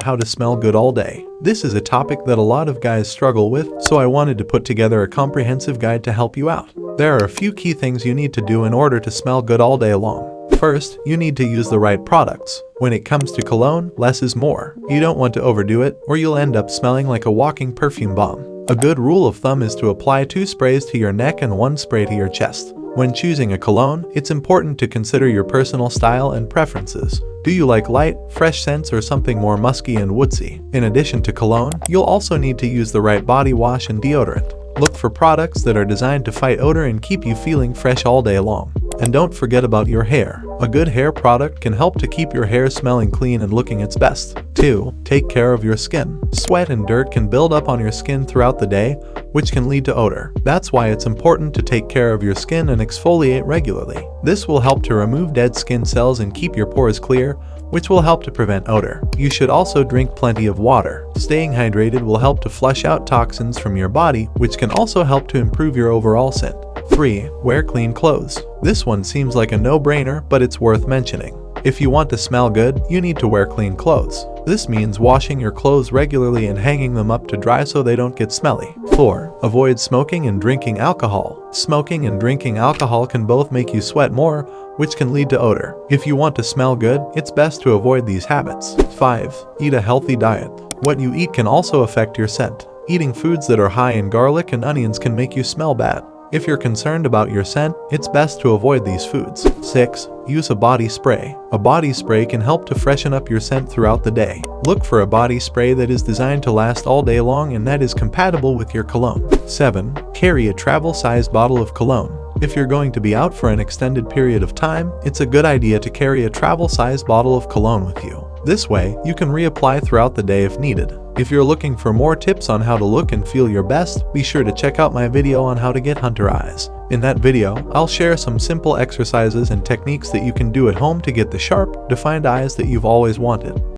how to smell good all day. This is a topic that a lot of guys struggle with, so I wanted to put together a comprehensive guide to help you out. There are a few key things you need to do in order to smell good all day long. First, you need to use the right products. When it comes to cologne, less is more. You don't want to overdo it, or you'll end up smelling like a walking perfume bomb. A good rule of thumb is to apply 2 sprays to your neck and 1 spray to your chest. When choosing a cologne, it's important to consider your personal style and preferences. Do you like light, fresh scents or something more musky and woodsy? In addition to cologne, you'll also need to use the right body wash and deodorant. Look for products that are designed to fight odor and keep you feeling fresh all day long. And don't forget about your hair. A good hair product can help to keep your hair smelling clean and looking its best. 2. Take care of your skin. Sweat and dirt can build up on your skin throughout the day, which can lead to odor. That's why it's important to take care of your skin and exfoliate regularly. This will help to remove dead skin cells and keep your pores clear, which will help to prevent odor. You should also drink plenty of water. Staying hydrated will help to flush out toxins from your body, which can also help to improve your overall scent. 3. Wear clean clothes. This one seems like a no-brainer, but it's worth mentioning. If you want to smell good, you need to wear clean clothes. This means washing your clothes regularly and hanging them up to dry so they don't get smelly. 4. Avoid smoking and drinking alcohol. Smoking and drinking alcohol can both make you sweat more, which can lead to odor. If you want to smell good, it's best to avoid these habits. 5. Eat a healthy diet. What you eat can also affect your scent. Eating foods that are high in garlic and onions can make you smell bad. If you're concerned about your scent, it's best to avoid these foods. 6. Use a body spray. A body spray can help to freshen up your scent throughout the day. Look for a body spray that is designed to last all day long and that is compatible with your cologne. 7. Carry a travel-sized bottle of cologne. If you're going to be out for an extended period of time, it's a good idea to carry a travel-sized bottle of cologne with you. This way, you can reapply throughout the day if needed. If you're looking for more tips on how to look and feel your best, be sure to check out my video on how to get hunter eyes. In that video, I'll share some simple exercises and techniques that you can do at home to get the sharp, defined eyes that you've always wanted.